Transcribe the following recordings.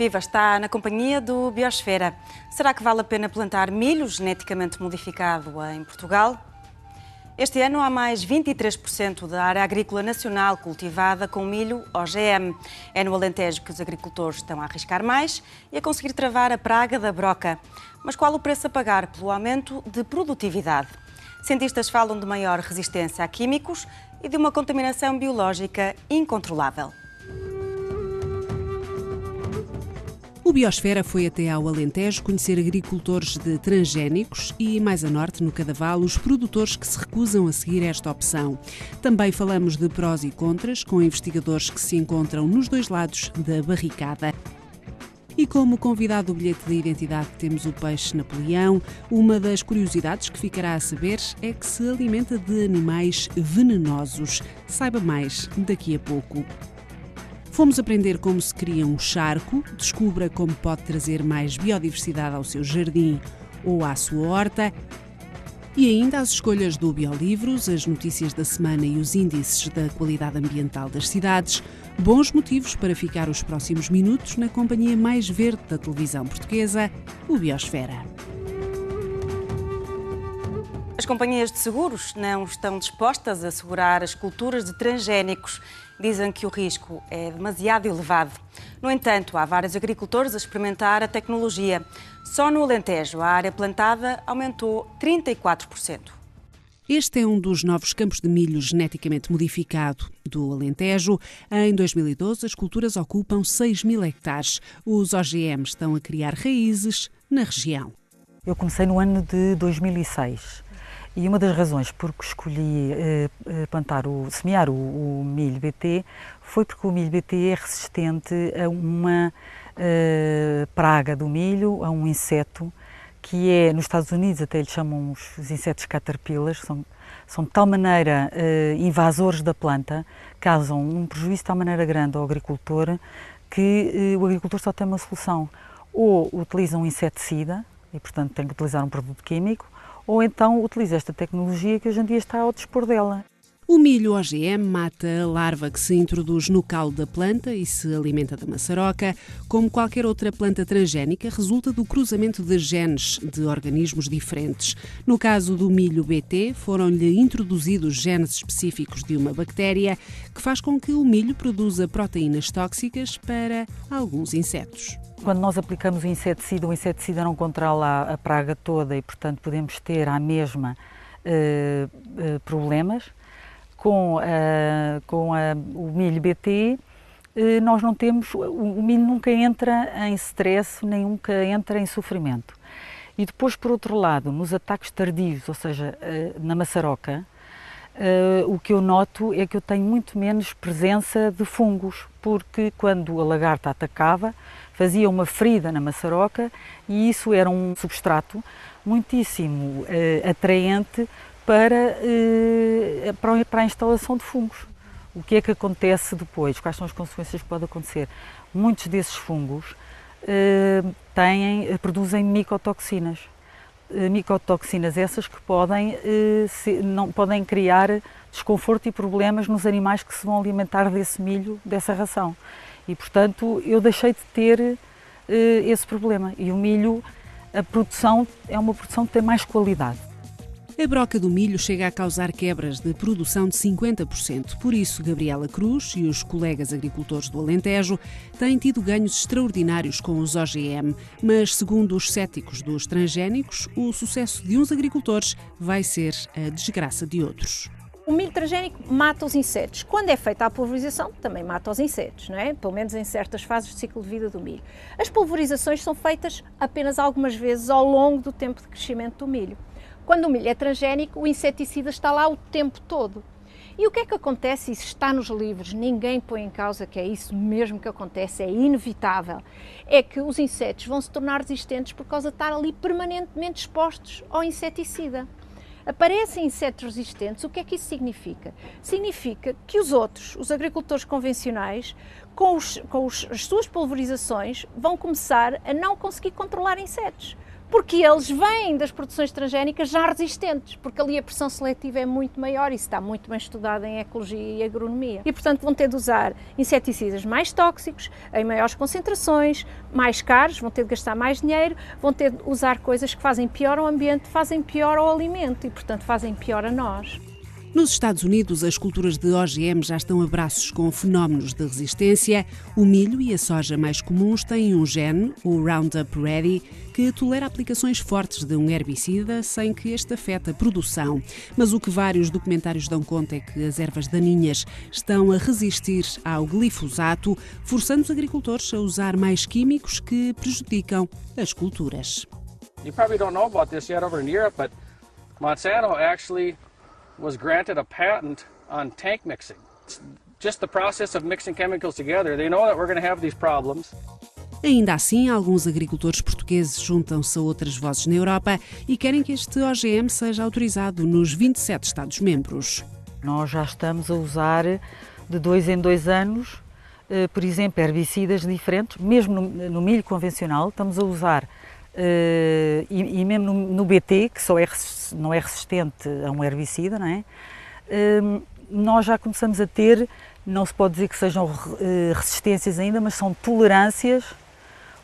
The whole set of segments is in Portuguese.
Viva, está na companhia do Biosfera. Será que vale a pena plantar milho geneticamente modificado em Portugal? Este ano há mais 23% da área agrícola nacional cultivada com milho OGM. É no Alentejo que os agricultores estão a arriscar mais e a conseguir travar a praga da broca. Mas qual o preço a pagar pelo aumento de produtividade? Cientistas falam de maior resistência a químicos e de uma contaminação biológica incontrolável. O Biosfera foi até ao Alentejo conhecer agricultores de transgénicos e, mais a norte, no Cadaval, os produtores que se recusam a seguir esta opção. Também falamos de prós e contras, com investigadores que se encontram nos dois lados da barricada. E como convidado do bilhete de identidade temos o peixe Napoleão, uma das curiosidades que ficará a saber é que se alimenta de animais venenosos. Saiba mais daqui a pouco. Fomos aprender como se cria um charco, descubra como pode trazer mais biodiversidade ao seu jardim ou à sua horta e ainda as escolhas do Biolivros, as notícias da semana e os índices da qualidade ambiental das cidades. Bons motivos para ficar os próximos minutos na companhia mais verde da televisão portuguesa, o Biosfera. As companhias de seguros não estão dispostas a segurar as culturas de transgénicos. Dizem que o risco é demasiado elevado. No entanto, há vários agricultores a experimentar a tecnologia. Só no Alentejo, a área plantada aumentou 34%. Este é um dos novos campos de milho geneticamente modificado do Alentejo. Em 2012, as culturas ocupam 6.000 hectares. Os OGM estão a criar raízes na região. Eu comecei no ano de 2006. E uma das razões por que escolhi semear o milho BT foi porque o milho BT é resistente a uma praga do milho, a um inseto que é, nos Estados Unidos até lhe chamam os insetos caterpillars, são de tal maneira invasores da planta, causam um prejuízo de tal maneira grande ao agricultor que o agricultor só tem uma solução: ou utiliza um inseticida, e portanto tem que utilizar um produto químico, ou então utiliza esta tecnologia que hoje em dia está ao dispor dela. O milho OGM mata a larva que se introduz no caule da planta e se alimenta da maçaroca. Como qualquer outra planta transgénica, resulta do cruzamento de genes de organismos diferentes. No caso do milho BT, foram-lhe introduzidos genes específicos de uma bactéria que faz com que o milho produza proteínas tóxicas para alguns insetos. Quando nós aplicamos o inseticida não controla a praga toda e, portanto, podemos ter à mesma problemas. Com o milho BT, nós não temos, o milho nunca entra em stress, nem nunca entra em sofrimento. E depois, por outro lado, nos ataques tardios, ou seja, na maçaroca, o que eu noto é que eu tenho muito menos presença de fungos, porque quando a lagarta atacava, fazia uma ferida na maçaroca e isso era um substrato muitíssimo atraente para a instalação de fungos. O que é que acontece depois? Quais são as consequências que podem acontecer? Muitos desses fungos produzem micotoxinas. Micotoxinas essas que podem criar desconforto e problemas nos animais que se vão alimentar desse milho, dessa ração. E, portanto, eu deixei de ter esse problema. E o milho, a produção é uma produção que tem mais qualidade. A broca do milho chega a causar quebras de produção de 50%. Por isso, Gabriela Cruz e os colegas agricultores do Alentejo têm tido ganhos extraordinários com os OGM. Mas, segundo os céticos dos transgénicos, o sucesso de uns agricultores vai ser a desgraça de outros. O milho transgénico mata os insetos. Quando é feita a pulverização, também mata os insetos, não é? Pelo menos em certas fases do ciclo de vida do milho. As pulverizações são feitas apenas algumas vezes ao longo do tempo de crescimento do milho. Quando o milho é transgénico, o inseticida está lá o tempo todo. E o que é que acontece? Isso está nos livros, ninguém põe em causa que é isso mesmo que acontece, é inevitável. É que os insetos vão se tornar resistentes por causa de estar ali permanentemente expostos ao inseticida. Aparecem insetos resistentes, o que é que isso significa? Significa que os agricultores convencionais, as suas pulverizações, vão começar a não conseguir controlar insetos. porque eles vêm das produções transgénicas já resistentes, porque ali a pressão seletiva é muito maior, isso está muito bem estudado em ecologia e agronomia. E, portanto, vão ter de usar inseticidas mais tóxicos, em maiores concentrações, mais caros, vão ter de gastar mais dinheiro, vão ter de usar coisas que fazem pior ao ambiente, fazem pior ao alimento e, portanto, fazem pior a nós. Nos Estados Unidos, as culturas de OGM já estão a braços com fenómenos de resistência. O milho e a soja mais comuns têm um gene, o Roundup Ready, que tolera aplicações fortes de um herbicida sem que este afete a produção. Mas o que vários documentários dão conta é que as ervas daninhas estão a resistir ao glifosato, forçando os agricultores a usar mais químicos que prejudicam as culturas. You probably don't know about this yet over in Europe, but Monsanto actually was granted a patent on tank mixing. It's just the process of mixing chemicals together. They know that we're going to have these problems. Ainda assim, alguns agricultores portugueses juntam-se a outras vozes na Europa e querem que este OGM seja autorizado nos 27 Estados-membros. Nós já estamos a usar de 2 em 2 anos, por exemplo, herbicidas diferentes, mesmo no milho convencional, estamos a usar e mesmo no BT, que não é resistente a um herbicida, não é? Nós já começamos a ter, não se pode dizer que sejam resistências ainda, mas são tolerâncias,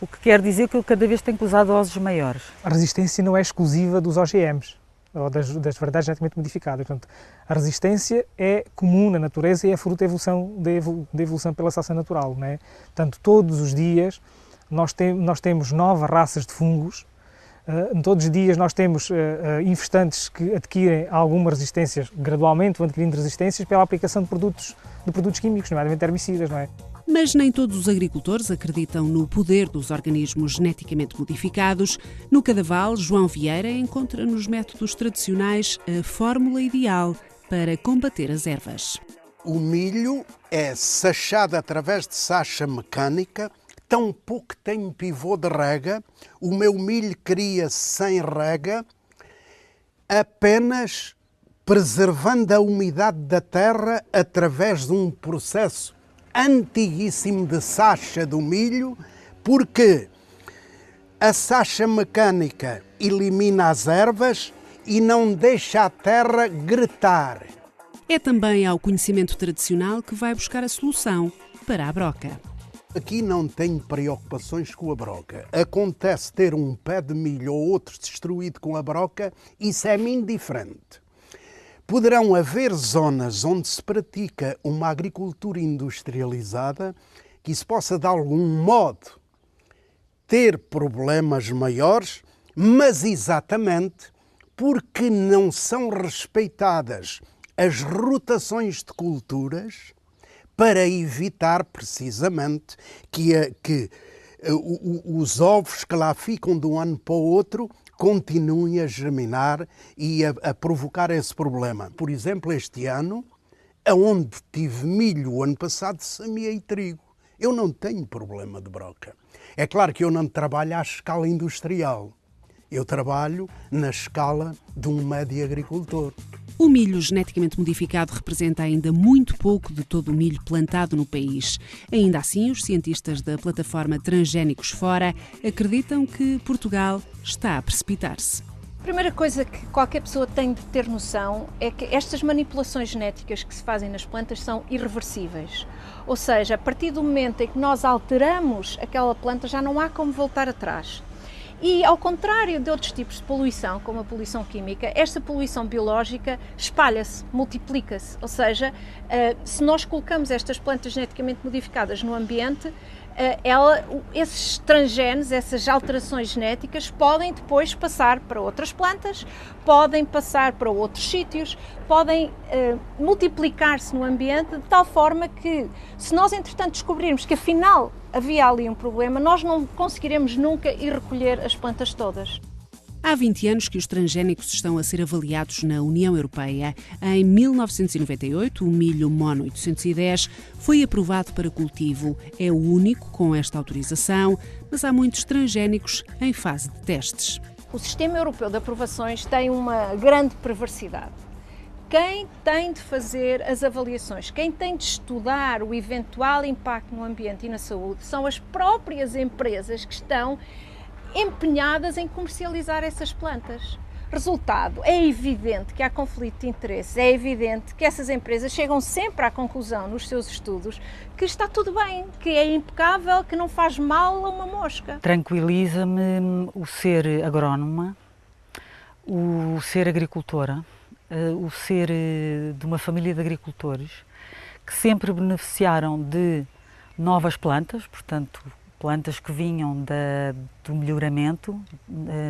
o que quer dizer que eu cada vez tenho que usar doses maiores. A resistência não é exclusiva dos OGMs, ou das variedades geneticamente modificadas. Portanto, a resistência é comum na natureza e é fruto da evolução pela seleção natural, não é? Portanto, todos os dias nós temos novas raças de fungos, todos os dias nós temos infestantes que adquirem algumas resistências, gradualmente vão adquirindo resistências pela aplicação de produtos químicos, nomeadamente herbicidas, não é? Mas nem todos os agricultores acreditam no poder dos organismos geneticamente modificados. No Cadaval, João Vieira encontra nos métodos tradicionais a fórmula ideal para combater as ervas. O milho é sachado através de sacha mecânica, tão pouco tem pivô de rega. O meu milho cria-se sem rega, apenas preservando a umidade da terra através de um processo antiguíssimo de sacha do milho, porque a sacha mecânica elimina as ervas e não deixa a terra gretar. É também ao conhecimento tradicional que vai buscar a solução para a broca. Aqui não tenho preocupações com a broca. Acontece ter um pé de milho ou outro destruído com a broca, isso é-me indiferente. Poderão haver zonas onde se pratica uma agricultura industrializada que isso possa, de algum modo, ter problemas maiores, mas exatamente porque não são respeitadas as rotações de culturas para evitar precisamente que os ovos que lá ficam de um ano para o outro continuem a germinar e a provocar esse problema. Por exemplo, este ano, aonde tive milho o ano passado, semeei trigo. Eu não tenho problema de broca. É claro que eu não trabalho à escala industrial. Eu trabalho na escala de um médio agricultor. O milho geneticamente modificado representa ainda muito pouco de todo o milho plantado no país. Ainda assim, os cientistas da plataforma Transgénicos Fora acreditam que Portugal está a precipitar-se. A primeira coisa que qualquer pessoa tem de ter noção é que estas manipulações genéticas que se fazem nas plantas são irreversíveis. Ou seja, a partir do momento em que nós alteramos aquela planta, já não há como voltar atrás. E, ao contrário de outros tipos de poluição, como a poluição química, esta poluição biológica espalha-se, multiplica-se. Ou seja, se nós colocamos estas plantas geneticamente modificadas no ambiente, esses transgenes, essas alterações genéticas, podem depois passar para outras plantas, podem passar para outros sítios, podem multiplicar-se no ambiente de tal forma que, se nós entretanto descobrirmos que afinal havia ali um problema, nós não conseguiremos nunca ir recolher as plantas todas. Há 20 anos que os transgénicos estão a ser avaliados na União Europeia. Em 1998, o milho MON 810 foi aprovado para cultivo. É o único com esta autorização, mas há muitos transgénicos em fase de testes. O sistema europeu de aprovações tem uma grande perversidade. Quem tem de fazer as avaliações, quem tem de estudar o eventual impacto no ambiente e na saúde, são as próprias empresas que estão empenhadas em comercializar essas plantas. Resultado, é evidente que há conflito de interesses, é evidente que essas empresas chegam sempre à conclusão nos seus estudos que está tudo bem, que é impecável, que não faz mal a uma mosca. Tranquiliza-me o ser agrónoma, o ser agricultora, o ser de uma família de agricultores que sempre beneficiaram de novas plantas, portanto, plantas que vinham do melhoramento,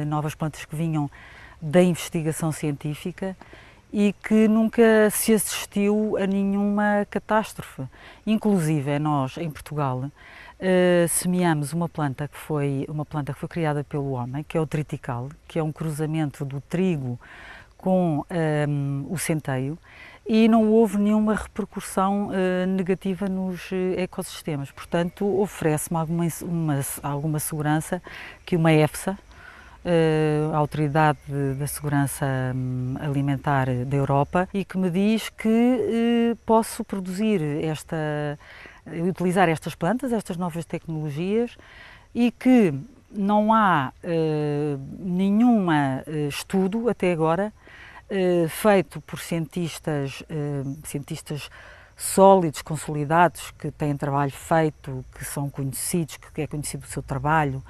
novas plantas que vinham da investigação científica e que nunca se assistiu a nenhuma catástrofe. Inclusive, nós, em Portugal, semeamos uma planta que foi criada pelo homem, que é o tritical, que é um cruzamento do trigo com o centeio, e não houve nenhuma repercussão negativa nos ecossistemas. Portanto, oferece-me alguma segurança que uma EFSA, a Autoridade da Segurança Alimentar da Europa, e que me diz que posso utilizar estas plantas, estas novas tecnologias, e que não há nenhum estudo até agora feito por cientistas sólidos, consolidados, que têm trabalho feito, que são conhecidos, que é conhecido o seu trabalho,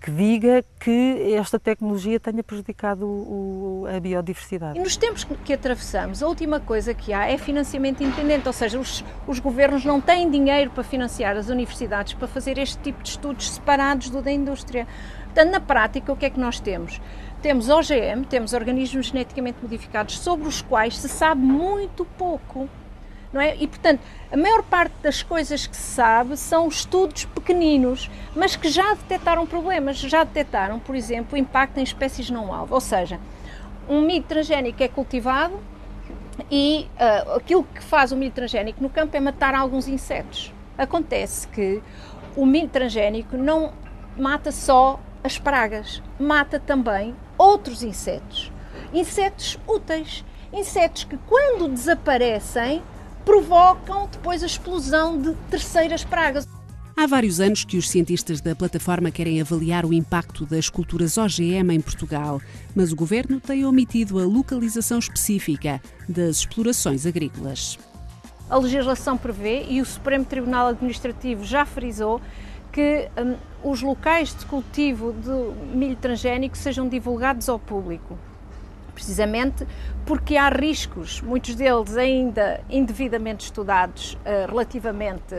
que diga que esta tecnologia tenha prejudicado a biodiversidade. E nos tempos que atravessamos, a última coisa que há é financiamento independente, ou seja, os governos não têm dinheiro para financiar as universidades para fazer este tipo de estudos separados da indústria. Portanto, na prática, o que é que nós temos? Temos OGM, temos organismos geneticamente modificados, sobre os quais se sabe muito pouco. Não é? E, portanto, a maior parte das coisas que se sabe são estudos pequeninos, mas que já detectaram problemas, já detectaram, por exemplo, o impacto em espécies não-alvo. Ou seja, um milho transgénico é cultivado e aquilo que faz o milho transgénico no campo é matar alguns insetos. Acontece que o milho transgénico não mata só as pragas, mata também outros insetos. Insetos úteis, insetos que, quando desaparecem, provocam depois a explosão de terceiras pragas. Há vários anos que os cientistas da plataforma querem avaliar o impacto das culturas OGM em Portugal, mas o governo tem omitido a localização específica das explorações agrícolas. A legislação prevê, e o Supremo Tribunal Administrativo já frisou, que os locais de cultivo de milho transgénico sejam divulgados ao público. Precisamente porque há riscos, muitos deles ainda indevidamente estudados relativamente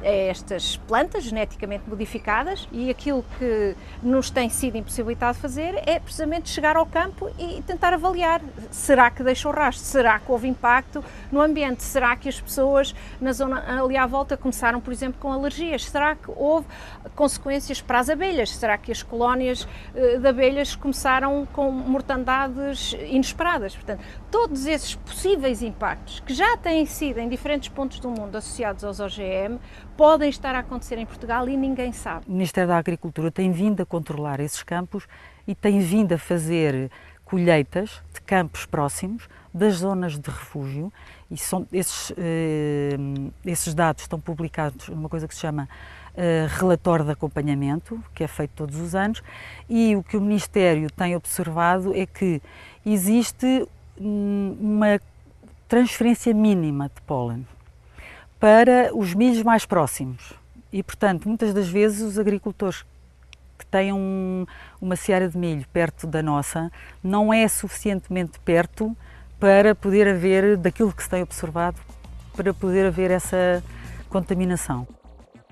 a estas plantas geneticamente modificadas, e aquilo que nos tem sido impossibilitado fazer é precisamente chegar ao campo e tentar avaliar. Será que deixou rastro? Será que houve impacto no ambiente? Será que as pessoas na zona ali à volta começaram, por exemplo, com alergias? Será que houve consequências para as abelhas? Será que as colónias de abelhas começaram com mortandades inesperadas? Portanto, todos esses possíveis impactos que já têm sido em diferentes pontos do mundo associados aos OGM podem estar a acontecer em Portugal e ninguém sabe. O Ministério da Agricultura tem vindo a controlar esses campos e tem vindo a fazer colheitas de campos próximos das zonas de refúgio, e esses dados estão publicados numa coisa que se chama relatório de acompanhamento, que é feito todos os anos, e o que o Ministério tem observado é que existe uma transferência mínima de pólen para os milhos mais próximos, e, portanto, muitas das vezes os agricultores que têm uma seara de milho perto da nossa não é suficientemente perto para poder haver, daquilo que se tem observado, para poder haver essa contaminação.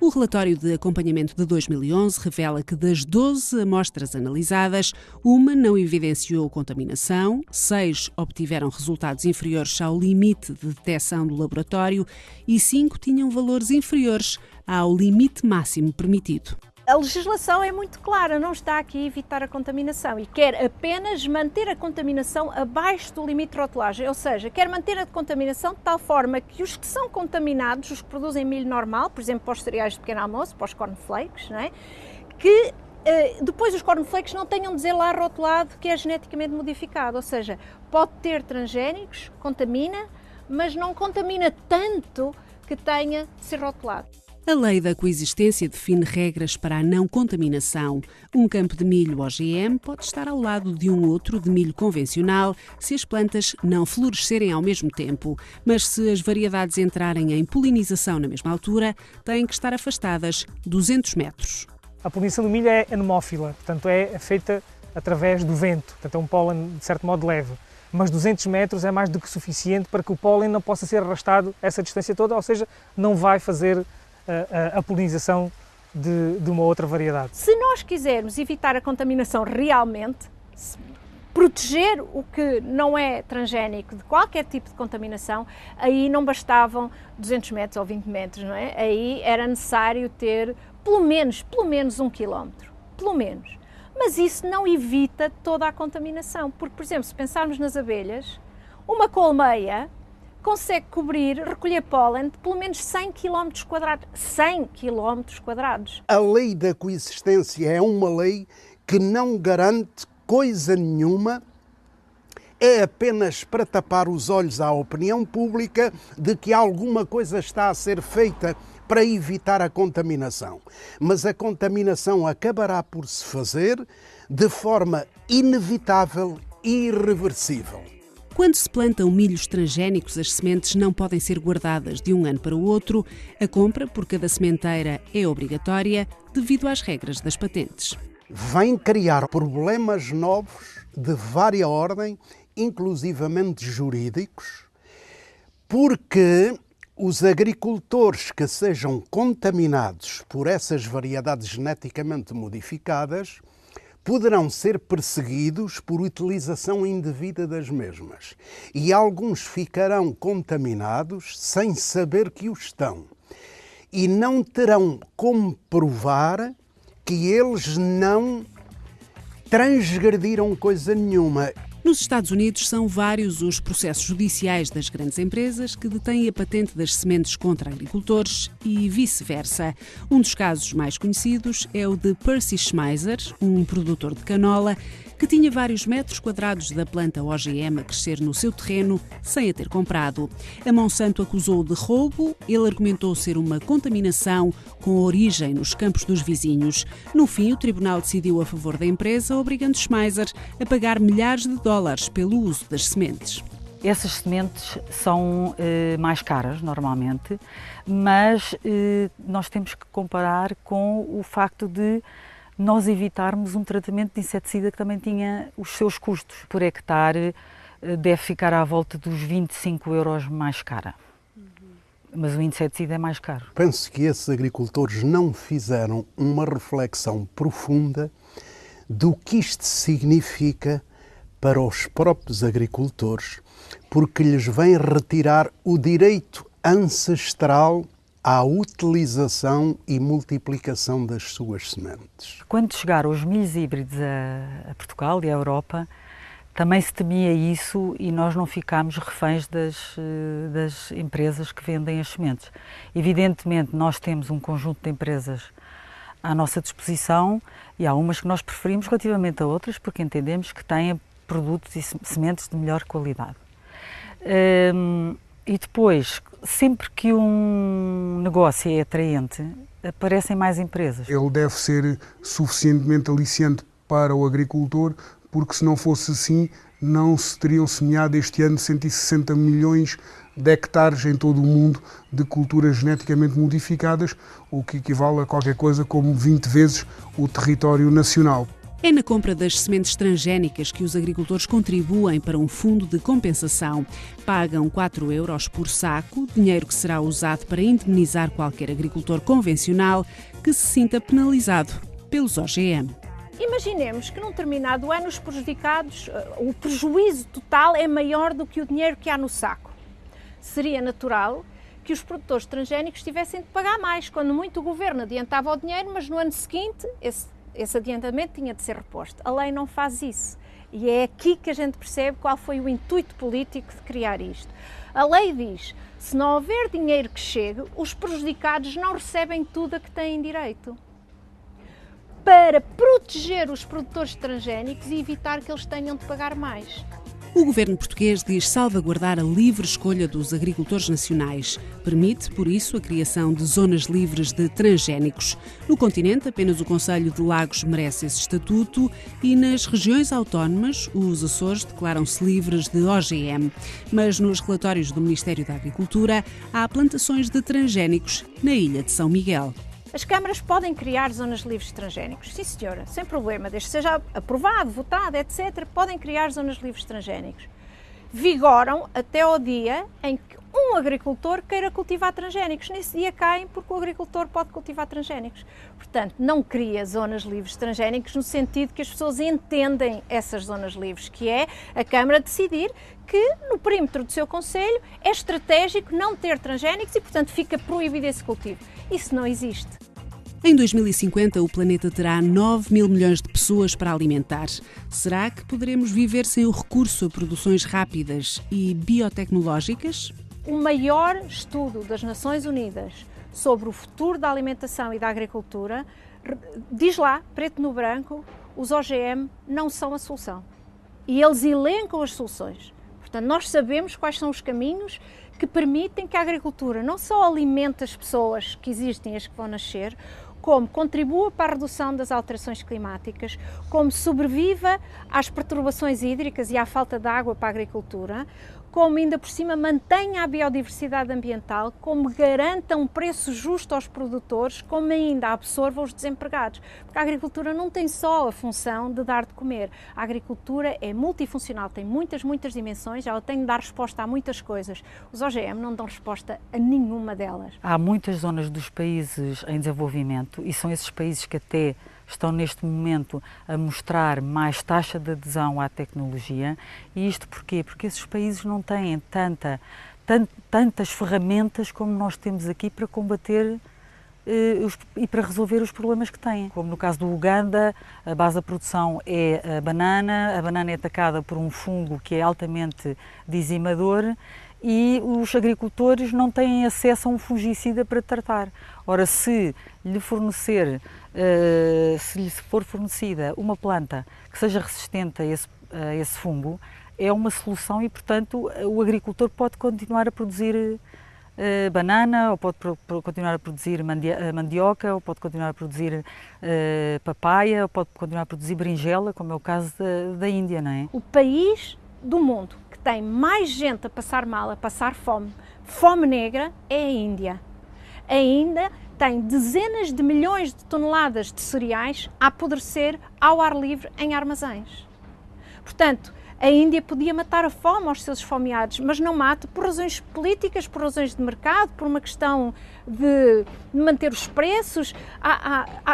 O relatório de acompanhamento de 2011 revela que das 12 amostras analisadas, uma não evidenciou contaminação, 6 obtiveram resultados inferiores ao limite de detecção do laboratório e 5 tinham valores inferiores ao limite máximo permitido. A legislação é muito clara, não está aqui a evitar a contaminação e quer apenas manter a contaminação abaixo do limite de rotulagem, ou seja, quer manter a contaminação de tal forma que os que são contaminados, os que produzem milho normal, por exemplo, para os cereais de pequeno almoço, para os cornflakes, não é? Que depois os cornflakes não tenham de dizer lá rotulado que é geneticamente modificado, ou seja, pode ter transgénicos, contamina, mas não contamina tanto que tenha de ser rotulado. A lei da coexistência define regras para a não contaminação. Um campo de milho OGM pode estar ao lado de um outro de milho convencional se as plantas não florescerem ao mesmo tempo. Mas se as variedades entrarem em polinização na mesma altura, têm que estar afastadas 200 metros. A polinização do milho é anemófila, portanto é feita através do vento, portanto é um pólen de certo modo leve. Mas 200 metros é mais do que suficiente para que o pólen não possa ser arrastado essa distância toda, ou seja, não vai fazer a polinização de uma outra variedade. Se nós quisermos evitar a contaminação realmente, proteger o que não é transgénico de qualquer tipo de contaminação, aí não bastavam 200 metros ou 20 metros, não é? Aí era necessário ter pelo menos 1 quilómetro, pelo menos. Mas isso não evita toda a contaminação, porque, por exemplo, se pensarmos nas abelhas, uma colmeia consegue recolher pólen de pelo menos 100 km quadrados. 100 km quadrados. A lei da coexistência é uma lei que não garante coisa nenhuma, é apenas para tapar os olhos à opinião pública de que alguma coisa está a ser feita para evitar a contaminação. Mas a contaminação acabará por se fazer de forma inevitável e irreversível. Quando se plantam milhos transgénicos, as sementes não podem ser guardadas de um ano para o outro. A compra por cada sementeira é obrigatória devido às regras das patentes. Vem criar problemas novos de vária ordem, inclusivamente jurídicos, porque os agricultores que sejam contaminados por essas variedades geneticamente modificadas poderão ser perseguidos por utilização indevida das mesmas. E alguns ficarão contaminados sem saber que o estão. E não terão como provar que eles não transgrediram coisa nenhuma. Nos Estados Unidos, são vários os processos judiciais das grandes empresas que detêm a patente das sementes contra agricultores e vice-versa. Um dos casos mais conhecidos é o de Percy Schmeiser, um produtor de canola, que tinha vários metros quadrados da planta OGM a crescer no seu terreno sem a ter comprado. A Monsanto acusou-o de roubo, ele argumentou ser uma contaminação com origem nos campos dos vizinhos. No fim, o tribunal decidiu a favor da empresa, obrigando Schmeiser a pagar milhares de dólares pelo uso das sementes. Essas sementes são mais caras, normalmente, mas nós temos que comparar com o facto de nós evitarmos um tratamento de inseticida que também tinha os seus custos. Por hectare deve ficar à volta dos 25 € mais cara. Mas o inseticida é mais caro. Penso que esses agricultores não fizeram uma reflexão profunda do que isto significa para os próprios agricultores, porque lhes vem retirar o direito ancestral à utilização e multiplicação das suas sementes. Quando chegaram os milhos híbridos a Portugal e à Europa, também se temia isso e nós não ficámos reféns das empresas que vendem as sementes. Evidentemente, nós temos um conjunto de empresas à nossa disposição e há umas que nós preferimos relativamente a outras porque entendemos que têm produtos e sementes de melhor qualidade. E depois, sempre que um negócio é atraente, aparecem mais empresas. Ele deve ser suficientemente aliciante para o agricultor, porque se não fosse assim, não se teriam semeado este ano 160 milhões de hectares em todo o mundo de culturas geneticamente modificadas, o que equivale a qualquer coisa como 20 vezes o território nacional. É na compra das sementes transgénicas que os agricultores contribuem para um fundo de compensação. Pagam 4 € por saco, dinheiro que será usado para indemnizar qualquer agricultor convencional que se sinta penalizado pelos OGM. Imaginemos que num determinado ano os prejudicados, o prejuízo total é maior do que o dinheiro que há no saco. Seria natural que os produtores transgénicos tivessem de pagar mais, quando muito o governo adiantava o dinheiro, mas no ano seguinte esse adiantamento tinha de ser reposto. A lei não faz isso. E é aqui que a gente percebe qual foi o intuito político de criar isto. A lei diz, se não houver dinheiro que chegue, os prejudicados não recebem tudo a que têm direito. Para proteger os produtores transgénicos e evitar que eles tenham de pagar mais. O governo português diz salvaguardar a livre escolha dos agricultores nacionais. Permite, por isso, a criação de zonas livres de transgénicos. No continente, apenas o Conselho de Lagos merece esse estatuto e nas regiões autónomas, os Açores declaram-se livres de OGM. Mas nos relatórios do Ministério da Agricultura, há plantações de transgénicos na ilha de São Miguel. As câmaras podem criar zonas livres de transgénicos, sim senhora, sem problema, desde que seja aprovado, votado, etc. Podem criar zonas livres de transgénicos. Vigoram até ao dia em que um agricultor queira cultivar transgénicos. Nesse dia caem porque o agricultor pode cultivar transgénicos. Portanto, não cria zonas livres de transgénicos no sentido que as pessoas entendem essas zonas livres, que é a Câmara decidir que no perímetro do seu concelho é estratégico não ter transgénicos e, portanto, fica proibido esse cultivo. Isso não existe. Em 2050, o planeta terá 9 mil milhões de pessoas para alimentar. Será que poderemos viver sem o recurso a produções rápidas e biotecnológicas? O maior estudo das Nações Unidas sobre o futuro da alimentação e da agricultura diz lá, preto no branco, os OGM não são a solução. E eles elencam as soluções. Portanto, nós sabemos quais são os caminhos que permitem que a agricultura não só alimente as pessoas que existem e as que vão nascer, como contribua para a redução das alterações climáticas, como sobreviva às perturbações hídricas e à falta de água para a agricultura, como ainda por cima mantenha a biodiversidade ambiental, como garanta um preço justo aos produtores, como ainda absorva os desempregados. Porque a agricultura não tem só a função de dar de comer. A agricultura é multifuncional, tem muitas dimensões, ela tem de dar resposta a muitas coisas. Os OGM não dão resposta a nenhuma delas. Há muitas zonas dos países em desenvolvimento e são esses países que até estão neste momento a mostrar mais taxa de adesão à tecnologia. E isto porquê? Porque esses países não têm tantas ferramentas como nós temos aqui para combater e para resolver os problemas que têm. Como no caso do Uganda, a base da produção é a banana é atacada por um fungo que é altamente dizimador e os agricultores não têm acesso a um fungicida para tratar. Ora, se lhe for fornecida uma planta que seja resistente a esse fungo, é uma solução e, portanto, o agricultor pode continuar a produzir banana, ou pode continuar a produzir mandioca, ou pode continuar a produzir papaya, ou pode continuar a produzir berinjela, como é o caso da Índia, não é? O país do mundo que tem mais gente a passar mal, a passar fome negra, é a Índia. A Índia tem dezenas de milhões de toneladas de cereais a apodrecer ao ar livre em armazéns. Portanto, a Índia podia matar a fome aos seus esfomeados, mas não mata por razões políticas, por razões de mercado, por uma questão de manter os preços.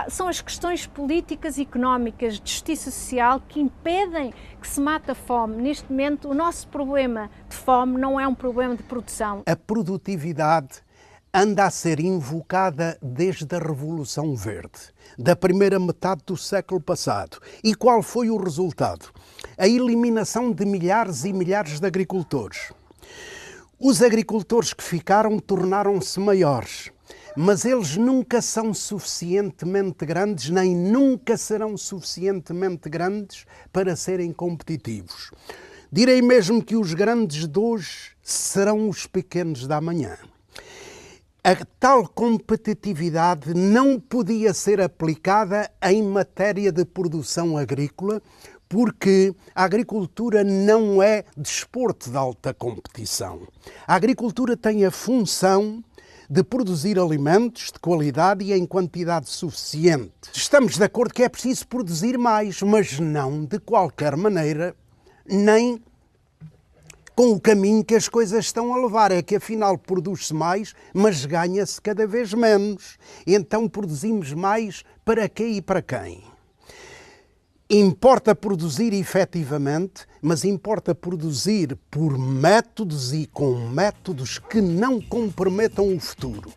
São as questões políticas e económicas, de justiça social, que impedem que se mate a fome. Neste momento, o nosso problema de fome não é um problema de produção. A produtividade anda a ser invocada desde a Revolução Verde, da primeira metade do século passado. E qual foi o resultado? A eliminação de milhares e milhares de agricultores. Os agricultores que ficaram tornaram-se maiores, mas eles nunca são suficientemente grandes, nem nunca serão suficientemente grandes para serem competitivos. Direi mesmo que os grandes de hoje serão os pequenos da amanhã. A tal competitividade não podia ser aplicada em matéria de produção agrícola, porque a agricultura não é desporto de alta competição. A agricultura tem a função de produzir alimentos de qualidade e em quantidade suficiente. Estamos de acordo que é preciso produzir mais, mas não de qualquer maneira, nem com o caminho que as coisas estão a levar. É que afinal produz-se mais, mas ganha-se cada vez menos. Então produzimos mais para quê e para quem? Importa produzir efetivamente, mas importa produzir por métodos e com métodos que não comprometam o futuro.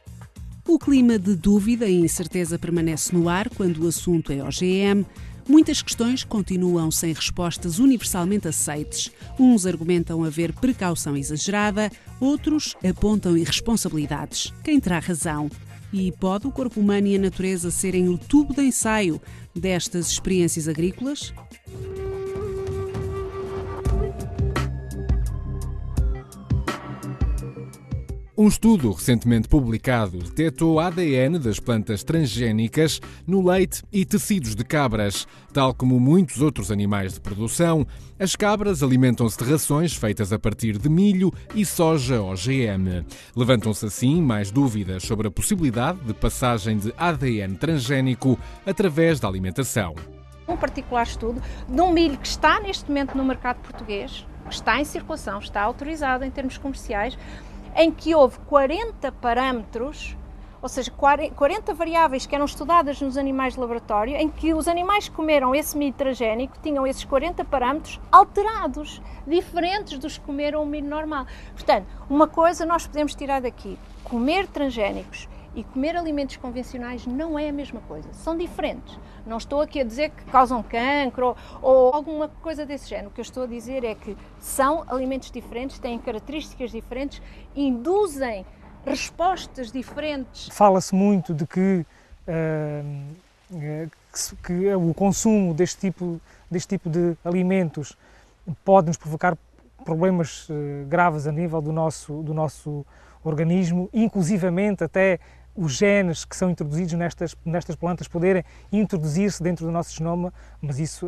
O clima de dúvida e incerteza permanece no ar quando o assunto é OGM. Muitas questões continuam sem respostas universalmente aceites. Uns argumentam haver precaução exagerada, outros apontam irresponsabilidades. Quem terá razão? E pode o corpo humano e a natureza serem o tubo de ensaio destas experiências agrícolas? Um estudo recentemente publicado detectou ADN das plantas transgénicas no leite e tecidos de cabras. Tal como muitos outros animais de produção, as cabras alimentam-se de rações feitas a partir de milho e soja OGM. Levantam-se assim mais dúvidas sobre a possibilidade de passagem de ADN transgénico através da alimentação. Um particular estudo de um milho que está neste momento no mercado português, que está em circulação, está autorizado em termos comerciais, em que houve 40 parâmetros, ou seja, 40 variáveis que eram estudadas nos animais de laboratório, em que os animais que comeram esse milho transgénico tinham esses 40 parâmetros alterados, diferentes dos que comeram o milho normal. Portanto, uma coisa nós podemos tirar daqui: comer transgénicos e comer alimentos convencionais não é a mesma coisa, são diferentes. Não estou aqui a dizer que causam cancro ou alguma coisa desse género. O que eu estou a dizer é que são alimentos diferentes, têm características diferentes, induzem respostas diferentes. Fala-se muito de que o consumo deste tipo de alimentos pode nos provocar problemas graves a nível do nosso organismo, inclusivamente até os genes que são introduzidos nestas plantas poderem introduzir-se dentro do nosso genoma, mas isso,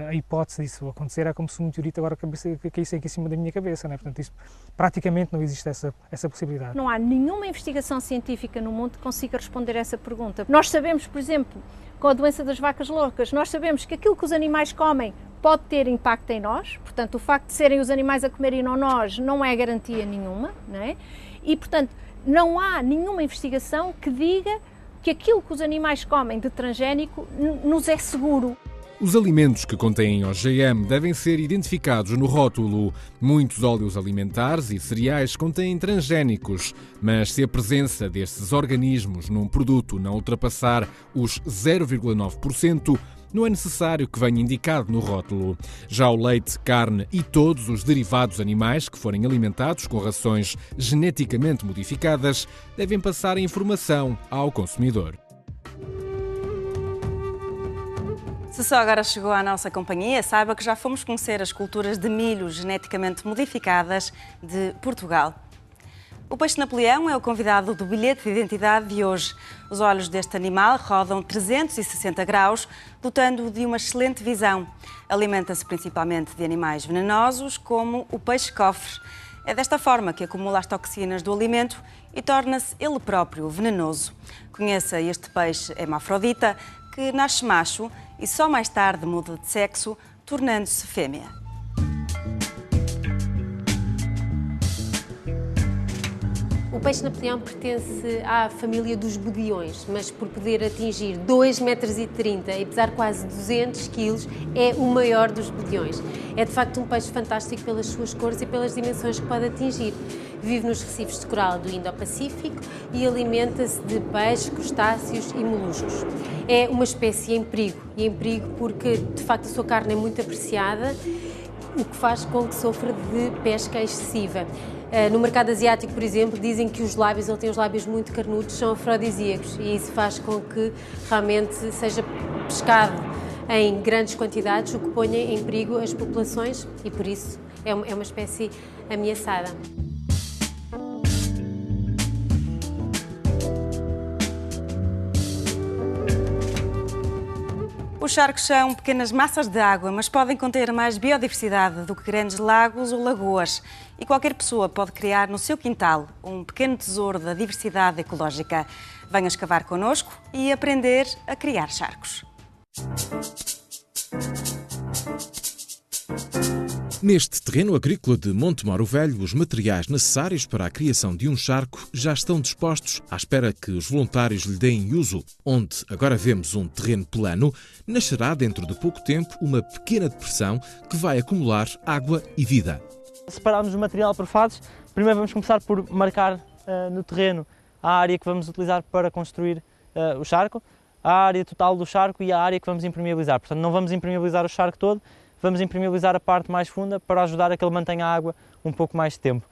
a hipótese disso acontecer é como se um meteorito agora caísse aqui em cima da minha cabeça, não é? Portanto, isso, praticamente não existe essa possibilidade. Não há nenhuma investigação científica no mundo que consiga responder a essa pergunta. Nós sabemos, por exemplo, com a doença das vacas loucas, nós sabemos que aquilo que os animais comem pode ter impacto em nós, portanto, o facto de serem os animais a comerem não nós não é garantia nenhuma, não é? E, portanto, não há nenhuma investigação que diga que aquilo que os animais comem de transgénico nos é seguro. Os alimentos que contêm OGM devem ser identificados no rótulo. Muitos óleos alimentares e cereais contêm transgénicos, mas se a presença destes organismos num produto não ultrapassar os 0,9%, não é necessário que venha indicado no rótulo. Já o leite, carne e todos os derivados animais que forem alimentados com rações geneticamente modificadas devem passar a informação ao consumidor. Se só agora chegou à nossa companhia, saiba que já fomos conhecer as culturas de milho geneticamente modificadas de Portugal. O peixe Napoleão é o convidado do bilhete de identidade de hoje. Os olhos deste animal rodam 360 graus, dotando-o de uma excelente visão. Alimenta-se principalmente de animais venenosos, como o peixe-cofre. É desta forma que acumula as toxinas do alimento e torna-se ele próprio venenoso. Conheça este peixe hermafrodita, que nasce macho e só mais tarde muda de sexo, tornando-se fêmea. O peixe Napoleão pertence à família dos bodiões, mas por poder atingir 2,30 metros e pesar quase 200 quilos, é o maior dos bodiões. É de facto um peixe fantástico pelas suas cores e pelas dimensões que pode atingir. Vive nos recifes de coral do Indo-Pacífico e alimenta-se de peixes, crustáceos e moluscos. É uma espécie em perigo, e em perigo porque de facto a sua carne é muito apreciada, o que faz com que sofra de pesca excessiva. No mercado asiático, por exemplo, dizem que os lábios, ele tem os lábios muito carnudos, são afrodisíacos, e isso faz com que realmente seja pescado em grandes quantidades, o que ponha em perigo as populações e por isso é uma espécie ameaçada. Os charcos são pequenas massas de água, mas podem conter mais biodiversidade do que grandes lagos ou lagoas. E qualquer pessoa pode criar no seu quintal um pequeno tesouro da diversidade ecológica. Venha escavar connosco e aprender a criar charcos. Neste terreno agrícola de Montemoro Velho, os materiais necessários para a criação de um charco já estão dispostos à espera que os voluntários lhe deem uso. Onde agora vemos um terreno plano, nascerá dentro de pouco tempo uma pequena depressão que vai acumular água e vida. Separarmos o material por fases, primeiro vamos começar por marcar no terreno a área que vamos utilizar para construir o charco, a área total do charco e a área que vamos impermeabilizar. Portanto, não vamos impermeabilizar o charco todo, vamos impermeabilizar a parte mais funda para ajudar a que ele mantenha a água um pouco mais de tempo.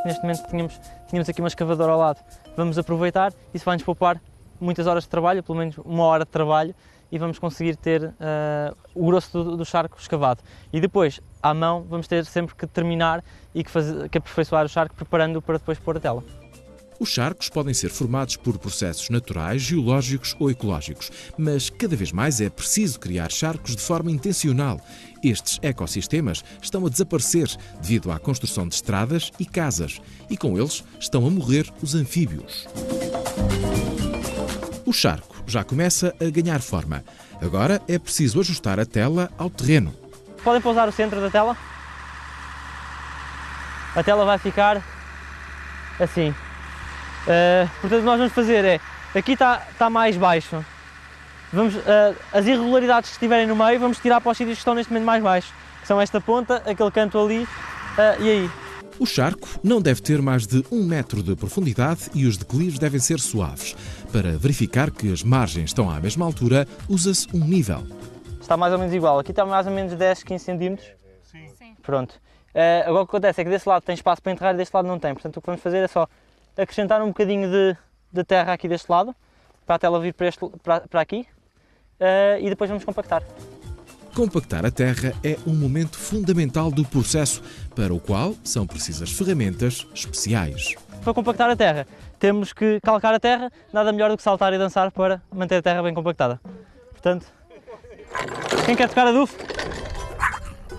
Neste momento tínhamos aqui uma escavadora ao lado. Vamos aproveitar, isso vai-nos poupar muitas horas de trabalho, pelo menos 1 hora de trabalho, e vamos conseguir ter o grosso do charco escavado. E depois, à mão, vamos ter sempre que terminar e que aperfeiçoar o charco, preparando-o para depois pôr a tela. Os charcos podem ser formados por processos naturais, geológicos ou ecológicos, mas cada vez mais é preciso criar charcos de forma intencional. Estes ecossistemas estão a desaparecer devido à construção de estradas e casas, e com eles estão a morrer os anfíbios. O charco já começa a ganhar forma. Agora é preciso ajustar a tela ao terreno. Podem pousar o centro da tela. A tela vai ficar assim. Portanto, o que nós vamos fazer é, aqui está mais baixo, as irregularidades que estiverem no meio vamos tirar para os sítios que estão neste momento mais baixos, que são esta ponta, aquele canto ali e aí. O charco não deve ter mais de 1 metro de profundidade e os declives devem ser suaves. Para verificar que as margens estão à mesma altura, usa-se um nível. Está mais ou menos igual, aqui está mais ou menos 10, 15 centímetros. Sim. Pronto. Agora o que acontece é que deste lado tem espaço para enterrar e deste lado não tem, portanto o que vamos fazer é só acrescentar um bocadinho de terra aqui deste lado, para a tela vir para aqui, e depois vamos compactar. Compactar a terra é um momento fundamental do processo, para o qual são precisas ferramentas especiais. Para compactar a terra, temos que calcar a terra, nada melhor do que saltar e dançar para manter a terra bem compactada. Portanto, quem quer tocar adubo?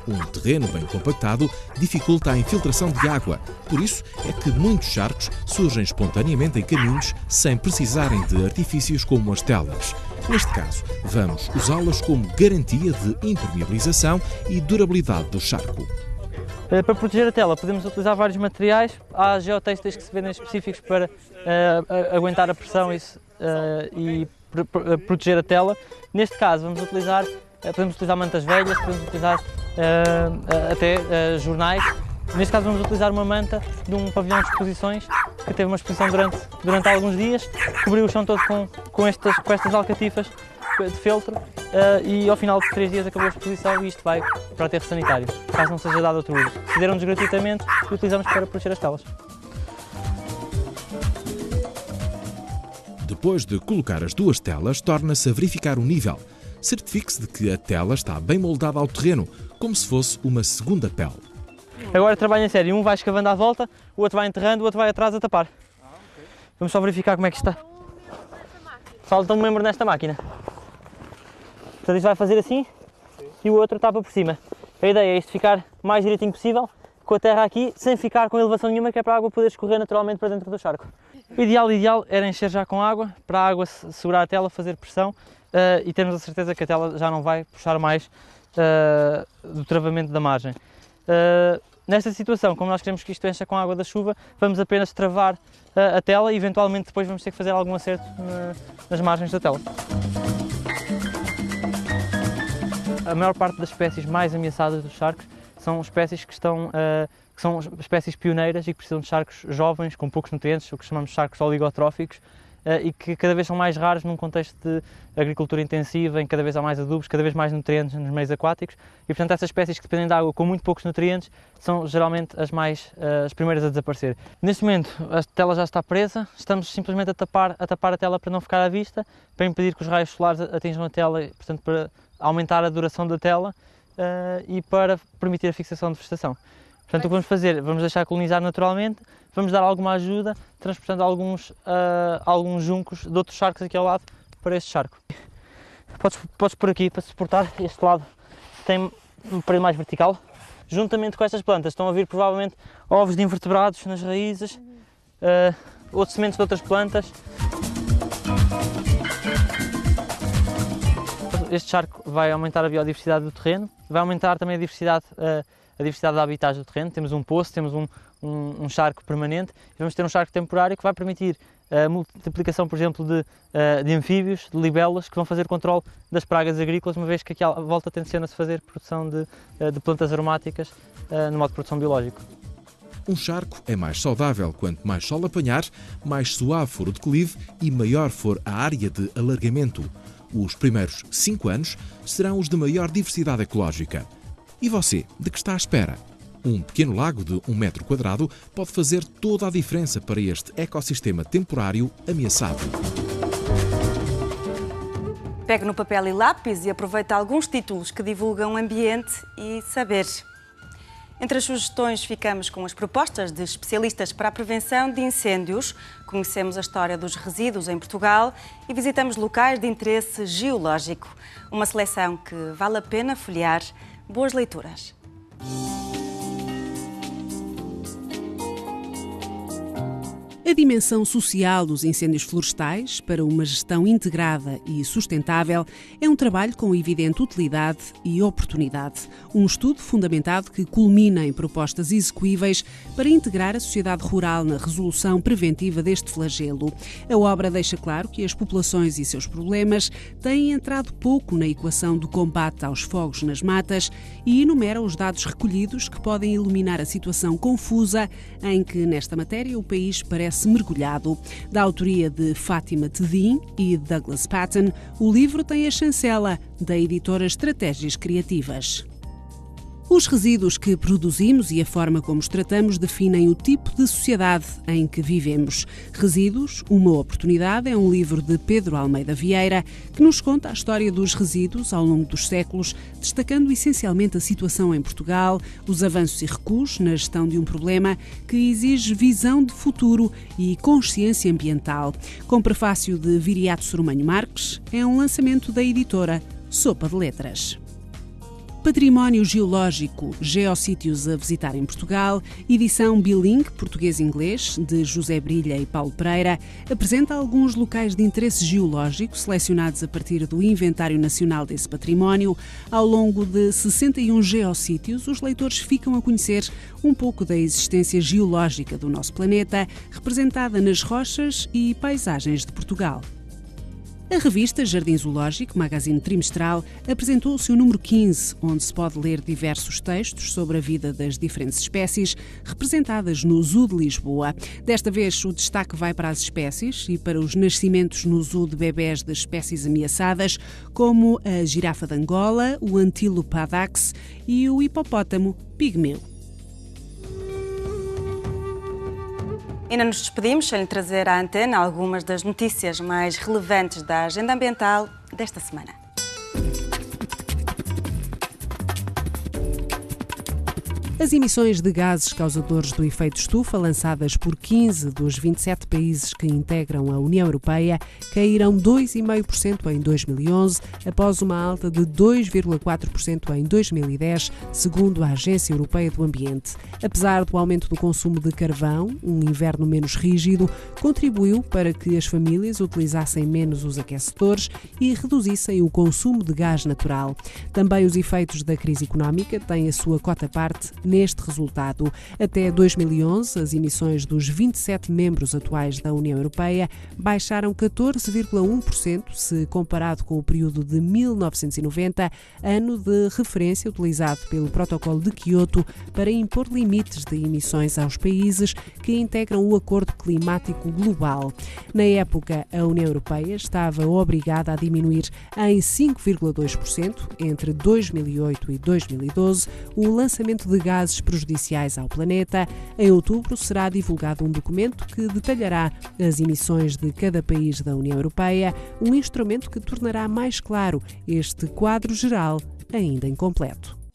Um terreno bem compactado dificulta a infiltração de água, por isso é que muitos charcos surgem espontaneamente em caminhos sem precisarem de artifícios como as telas. Neste caso, vamos usá-las como garantia de impermeabilização e durabilidade do charco. Para proteger a tela podemos utilizar vários materiais. Há geotêxteis que se vendem específicos para aguentar a pressão e proteger a tela. Neste caso podemos utilizar mantas velhas, podemos utilizar até jornais. Neste caso vamos utilizar uma manta de um pavilhão de exposições que teve uma exposição durante alguns dias, cobriu o chão todo com estas alcatifas de feltro e ao final de 3 dias acabou a exposição e isto vai para o aterro sanitário, caso não seja dado outro uso. Cederam-nos gratuitamente e utilizamos para proteger as telas. Depois de colocar as duas telas, torna-se a verificar o nível. Certifique-se de que a tela está bem moldada ao terreno, como se fosse uma segunda pele. Agora trabalho em série, um vai escavando à volta, o outro vai enterrando, o outro vai atrás a tapar. Vamos só verificar como é que está. Falta um membro nesta máquina. Portanto, isto vai fazer assim e o outro tapa por cima. A ideia é isto ficar o mais direitinho possível, com a terra aqui, sem ficar com elevação nenhuma, que é para a água poder escorrer naturalmente para dentro do charco. O ideal era encher já com água, para a água segurar a tela, fazer pressão e termos a certeza que a tela já não vai puxar mais do travamento da margem. Nesta situação, como nós queremos que isto encha com a água da chuva, vamos apenas travar a tela e eventualmente depois vamos ter que fazer algum acerto nas margens da tela. A maior parte das espécies mais ameaçadas dos charcos são espécies que são espécies pioneiras e que precisam de charcos jovens, com poucos nutrientes, o que chamamos de charcos oligotróficos, e que cada vez são mais raros num contexto de agricultura intensiva, em que cada vez há mais adubos, cada vez mais nutrientes nos meios aquáticos, e portanto essas espécies que dependem de água com muito poucos nutrientes são geralmente as primeiras a desaparecer. Neste momento a tela já está presa, estamos simplesmente a tapar a tela para não ficar à vista, para impedir que os raios solares atinjam a tela, e, portanto para aumentar a duração da tela e para permitir a fixação de vegetação. Portanto, o que vamos fazer? Vamos deixar colonizar naturalmente, vamos dar alguma ajuda, transportando alguns juncos de outros charcos aqui ao lado para este charco. Podes pôr aqui para suportar este lado, tem um parede mais vertical. Juntamente com estas plantas estão a vir provavelmente ovos de invertebrados nas raízes, outros sementes de outras plantas. Este charco vai aumentar a biodiversidade do terreno, vai aumentar também a diversidade de habitats do terreno. Temos um poço, temos um charco permanente e vamos ter um charco temporário que vai permitir a multiplicação, por exemplo, de anfíbios, de libelas, que vão fazer controle das pragas agrícolas, uma vez que aqui à volta tenciona-se fazer produção de plantas aromáticas no modo de produção biológico. Um charco é mais saudável quanto mais sol apanhar, mais suave for o declive e maior for a área de alargamento. Os primeiros 5 anos serão os de maior diversidade ecológica. E você, de que está à espera? Um pequeno lago de 1 metro quadrado pode fazer toda a diferença para este ecossistema temporário ameaçado. Pegue no papel e lápis e aproveite alguns títulos que divulgam ambiente e saber. Entre as sugestões ficamos com as propostas de especialistas para a prevenção de incêndios, conhecemos a história dos resíduos em Portugal e visitamos locais de interesse geológico. Uma seleção que vale a pena folhear. Boas leituras! A dimensão social dos incêndios florestais para uma gestão integrada e sustentável é um trabalho com evidente utilidade e oportunidade. Um estudo fundamentado que culmina em propostas execuíveis para integrar a sociedade rural na resolução preventiva deste flagelo. A obra deixa claro que as populações e seus problemas têm entrado pouco na equação do combate aos fogos nas matas e enumera os dados recolhidos que podem iluminar a situação confusa em que, nesta matéria, o país parece mergulhado. Da autoria de Fátima Tedim e Douglas Patton, o livro tem a chancela da editora Estratégias Criativas. Os resíduos que produzimos e a forma como os tratamos definem o tipo de sociedade em que vivemos. Resíduos, uma oportunidade, é um livro de Pedro Almeida Vieira que nos conta a história dos resíduos ao longo dos séculos, destacando essencialmente a situação em Portugal, os avanços e recuos na gestão de um problema que exige visão de futuro e consciência ambiental. Com prefácio de Viriato Sormanho Marques, é um lançamento da editora Sopa de Letras. Património Geológico, Geossítios a visitar em Portugal, edição bilingue português-inglês, de José Brilha e Paulo Pereira, apresenta alguns locais de interesse geológico selecionados a partir do Inventário Nacional desse património. Ao longo de 61 geossítios, os leitores ficam a conhecer um pouco da existência geológica do nosso planeta, representada nas rochas e paisagens de Portugal. A revista Jardim Zoológico, magazine trimestral, apresentou o seu número 15, onde se pode ler diversos textos sobre a vida das diferentes espécies representadas no Zoo de Lisboa. Desta vez, o destaque vai para as espécies e para os nascimentos no zoo de bebés de espécies ameaçadas, como a girafa de Angola, o antílope adax e o hipopótamo pigmeu. Ainda nos despedimos sem lhe trazer à antena algumas das notícias mais relevantes da agenda ambiental desta semana. As emissões de gases causadores do efeito estufa, lançadas por 15 dos 27 países que integram a União Europeia, caíram 2,5% em 2011, após uma alta de 2,4% em 2010, segundo a Agência Europeia do Ambiente. Apesar do aumento do consumo de carvão, um inverno menos rígido contribuiu para que as famílias utilizassem menos os aquecedores e reduzissem o consumo de gás natural. Também os efeitos da crise económica têm a sua cota-parte neste resultado. Até 2011, as emissões dos 27 membros atuais da União Europeia baixaram 14,1% se comparado com o período de 1990, ano de referência utilizado pelo Protocolo de Quioto para impor limites de emissões aos países que integram o Acordo Climático Global. Na época, a União Europeia estava obrigada a diminuir em 5,2% entre 2008 e 2012 o lançamento de gases prejudiciais ao planeta. Em outubro será divulgado um documento que detalhará as emissões de cada país da União Europeia, um instrumento que tornará mais claro este quadro geral ainda incompleto.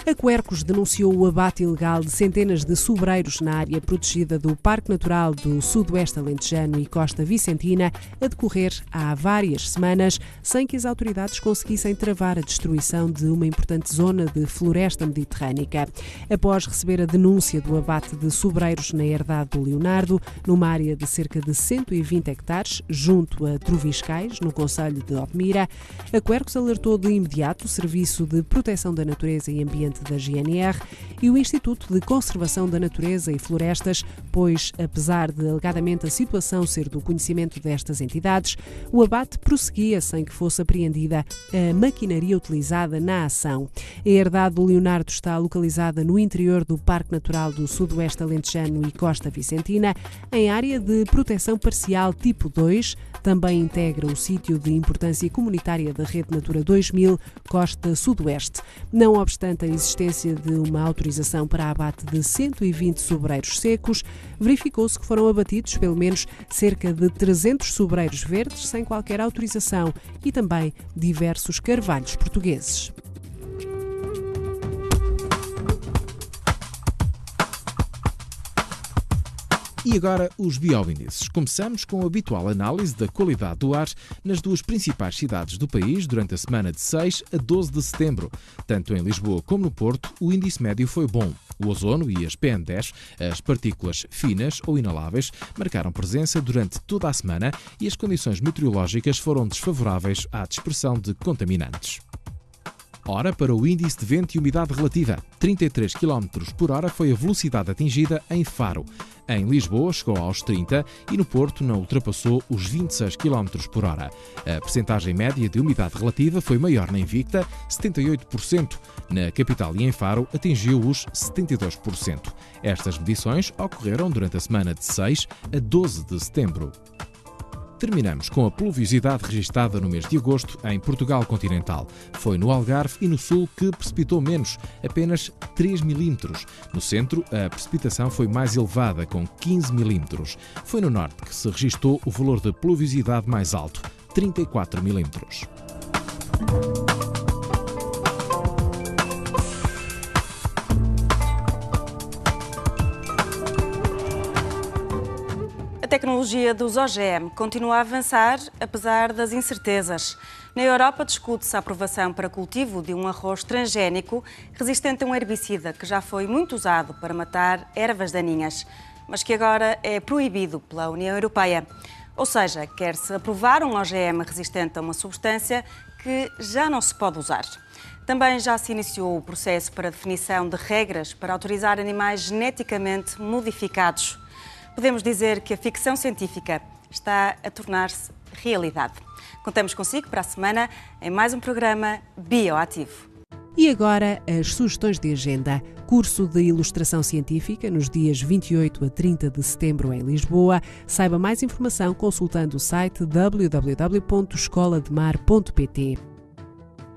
A Quercus denunciou o abate ilegal de centenas de sobreiros na área protegida do Parque Natural do Sudoeste Alentejano e Costa Vicentina a decorrer há várias semanas, sem que as autoridades conseguissem travar a destruição de uma importante zona de floresta mediterrânica. Após receber a denúncia do abate de sobreiros na herdade do Leonardo, numa área de cerca de 120 hectares, junto a Troviscais, no concelho de Odmira, a Quercus alertou de imediato o Serviço de Proteção da Natureza e Ambiente da GNR e o Instituto de Conservação da Natureza e Florestas, pois, apesar de alegadamente a situação ser do conhecimento destas entidades, o abate prosseguia sem que fosse apreendida a maquinaria utilizada na ação. A herdade do Leonardo está localizada no interior do Parque Natural do Sudoeste Alentejano e Costa Vicentina, em área de proteção parcial tipo 2, também integra o sítio de importância comunitária da Rede Natura 2000, Costa Sudoeste. Não obstante a existência de uma autorização para abate de 120 sobreiros secos, verificou-se que foram abatidos pelo menos cerca de 300 sobreiros verdes sem qualquer autorização e também diversos carvalhos portugueses. E agora os bioíndices. Começamos com a habitual análise da qualidade do ar nas duas principais cidades do país durante a semana de 6 a 12 de setembro. Tanto em Lisboa como no Porto, o índice médio foi bom. O ozono e as PM10, as partículas finas ou inaláveis, marcaram presença durante toda a semana e as condições meteorológicas foram desfavoráveis à dispersão de contaminantes. Ora, para o índice de vento e umidade relativa, 33 km por hora foi a velocidade atingida em Faro. Em Lisboa chegou aos 30 e no Porto não ultrapassou os 26 km por hora. A percentagem média de umidade relativa foi maior na Invicta, 78%. Na capital e em Faro atingiu os 72%. Estas medições ocorreram durante a semana de 6 a 12 de setembro. Terminamos com a pluviosidade registada no mês de agosto em Portugal continental. Foi no Algarve e no Sul que precipitou menos, apenas 3 milímetros. No centro, a precipitação foi mais elevada, com 15 milímetros. Foi no Norte que se registou o valor de pluviosidade mais alto, 34 milímetros. A tecnologia dos OGM continua a avançar, apesar das incertezas. Na Europa discute-se a aprovação para cultivo de um arroz transgénico resistente a um herbicida que já foi muito usado para matar ervas daninhas, mas que agora é proibido pela União Europeia. Ou seja, quer-se aprovar um OGM resistente a uma substância que já não se pode usar. Também já se iniciou o processo para definição de regras para autorizar animais geneticamente modificados. Podemos dizer que a ficção científica está a tornar-se realidade. Contamos consigo para a semana em mais um programa Bioativo. E agora as sugestões de agenda. Curso de Ilustração Científica nos dias 28 a 30 de setembro em Lisboa. Saiba mais informação consultando o site www.escolademar.pt.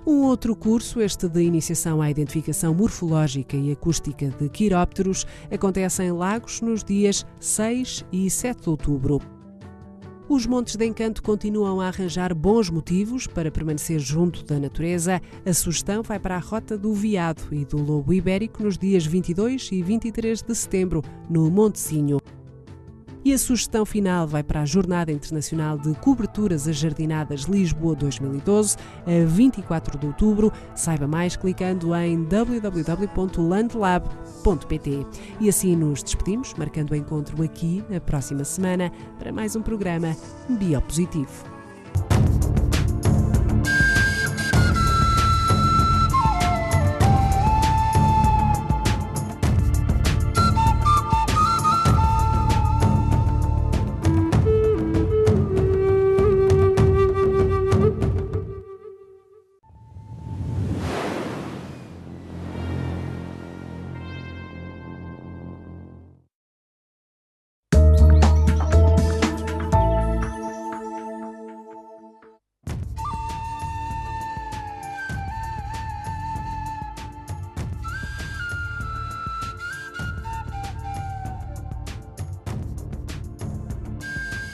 Um outro curso, este de iniciação à identificação morfológica e acústica de quirópteros, acontece em Lagos nos dias 6 e 7 de outubro. Os Montes de Encanto continuam a arranjar bons motivos para permanecer junto da natureza. A sugestão vai para a Rota do Veado e do Lobo Ibérico nos dias 22 e 23 de setembro, no Montezinho. E a sugestão final vai para a Jornada Internacional de Coberturas Ajardinadas Lisboa 2012, a 24 de outubro. Saiba mais clicando em www.landlab.pt. E assim nos despedimos, marcando o encontro aqui na próxima semana para mais um programa Biopositivo.